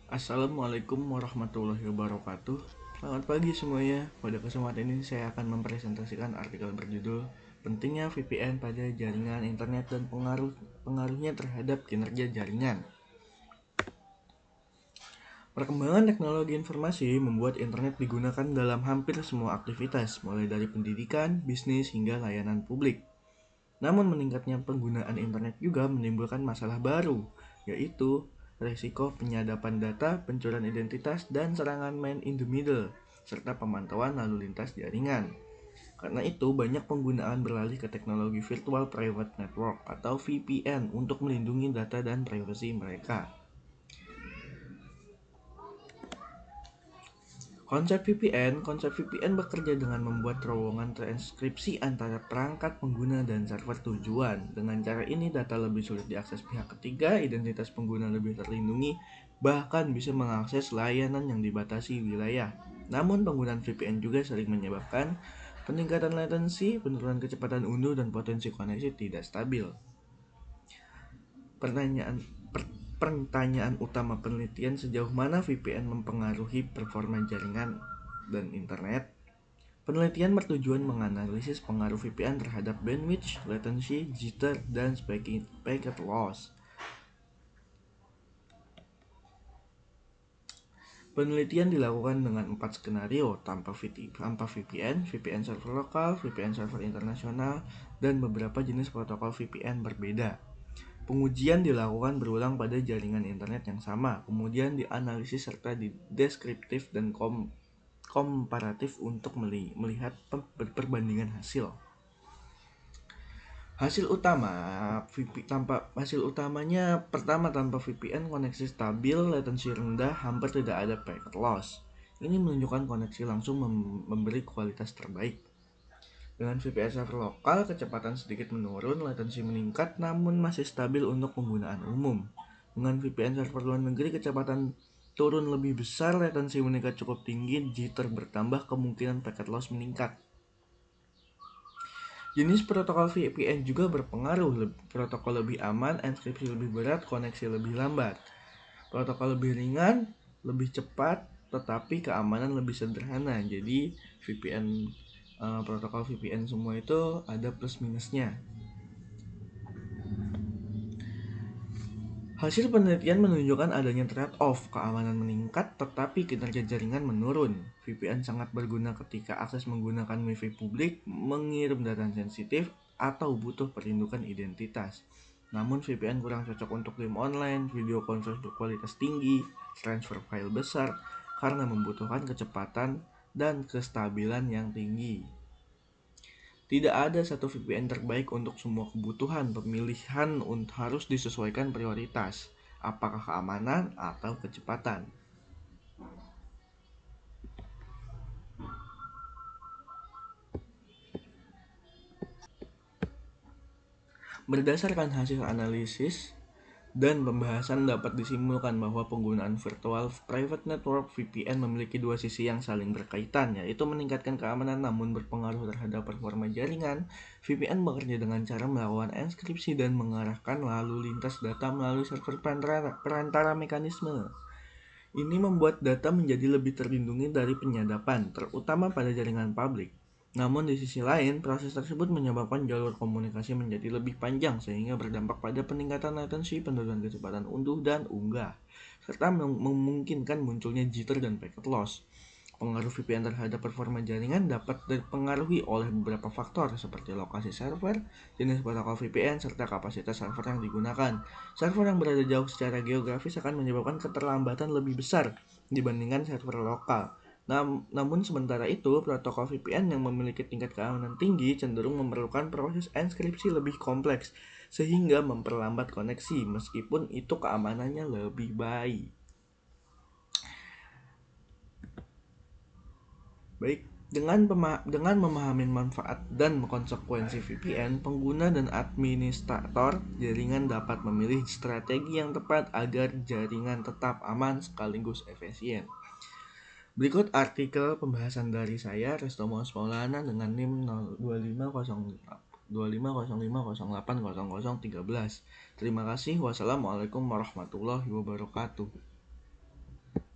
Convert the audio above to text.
Assalamualaikum warahmatullahi wabarakatuh. Selamat pagi semuanya. Pada kesempatan ini saya akan mempresentasikan artikel berjudul Pentingnya VPN pada jaringan internet dan pengaruhnya terhadap kinerja jaringan. Perkembangan teknologi informasi membuat internet digunakan dalam hampir semua aktivitas, mulai dari pendidikan, bisnis, hingga layanan publik. Namun meningkatnya penggunaan internet juga menimbulkan masalah baru, yaitu resiko penyadapan data, pencurian identitas, dan serangan man in the middle, serta pemantauan lalu lintas jaringan. Karena itu, banyak penggunaan beralih ke teknologi Virtual Private Network atau VPN untuk melindungi data dan privasi mereka. Konsep VPN bekerja dengan membuat terowongan transkripsi antara perangkat pengguna dan server tujuan. Dengan cara ini, data lebih sulit diakses pihak ketiga, identitas pengguna lebih terlindungi, bahkan bisa mengakses layanan yang dibatasi wilayah. Namun, penggunaan VPN juga sering menyebabkan peningkatan latensi, penurunan kecepatan unduh, dan potensi koneksi tidak stabil. Pertanyaan utama penelitian sejauh mana VPN mempengaruhi performa jaringan dan internet. Penelitian bertujuan menganalisis pengaruh VPN terhadap bandwidth, latency, jitter, dan packet loss. Penelitian dilakukan dengan 4 skenario tanpa VPN, VPN server lokal, VPN server internasional, dan beberapa jenis protokol VPN berbeda. Pengujian dilakukan berulang pada jaringan internet yang sama, kemudian dianalisis serta dideskriptif dan komparatif untuk melihat perbandingan hasil. Hasil utamanya pertama, tanpa VPN koneksi stabil, latensi rendah, hampir tidak ada packet loss. Ini menunjukkan koneksi langsung memberi kualitas terbaik. Dengan VPN server lokal, kecepatan sedikit menurun, latensi meningkat, namun masih stabil untuk penggunaan umum. Dengan VPN server luar negeri, kecepatan turun lebih besar, latensi meningkat cukup tinggi, jitter bertambah, kemungkinan packet loss meningkat. Jenis protokol VPN juga berpengaruh. Protokol lebih aman, enkripsi lebih berat, koneksi lebih lambat. Protokol lebih ringan, lebih cepat, tetapi keamanan lebih sederhana. Jadi protokol VPN semua itu ada plus minusnya. Hasil penelitian menunjukkan adanya trade-off, keamanan meningkat tetapi kinerja jaringan menurun. VPN sangat berguna ketika akses menggunakan WiFi publik, mengirim data sensitif, atau butuh perlindungan identitas. Namun VPN kurang cocok untuk game online, video konferensi berkualitas tinggi, transfer file besar, karena membutuhkan kecepatan dan kestabilan yang tinggi. Tidak ada satu VPN terbaik untuk semua kebutuhan. Pemilihan harus disesuaikan prioritas, apakah keamanan atau kecepatan. Berdasarkan hasil analisis dan pembahasan, dapat disimpulkan bahwa penggunaan Virtual Private Network (VPN) memiliki dua sisi yang saling berkaitan, yaitu meningkatkan keamanan namun berpengaruh terhadap performa jaringan. VPN bekerja dengan cara melakukan enkripsi dan mengarahkan lalu lintas data melalui server perantara mekanisme. Ini membuat data menjadi lebih terlindungi dari penyadapan, terutama pada jaringan publik. Namun di sisi lain, proses tersebut menyebabkan jalur komunikasi menjadi lebih panjang sehingga berdampak pada peningkatan latensi, penurunan kecepatan unduh dan unggah, serta memungkinkan munculnya jitter dan packet loss. Pengaruh VPN terhadap performa jaringan dapat dipengaruhi oleh beberapa faktor seperti lokasi server, jenis protokol VPN, serta kapasitas server yang digunakan. Server yang berada jauh secara geografis akan menyebabkan keterlambatan lebih besar dibandingkan server lokal. Namun sementara itu, protokol VPN yang memiliki tingkat keamanan tinggi cenderung memerlukan proses enkripsi lebih kompleks sehingga memperlambat koneksi meskipun itu keamanannya lebih baik. Baik, dengan memahami manfaat dan konsekuensi VPN, pengguna dan administrator jaringan dapat memilih strategi yang tepat agar jaringan tetap aman sekaligus efisien. Berikut artikel pembahasan dari saya, Resto Maulana, dengan NIM 2505080013. Terima kasih. Wassalamualaikum warahmatullahi wabarakatuh.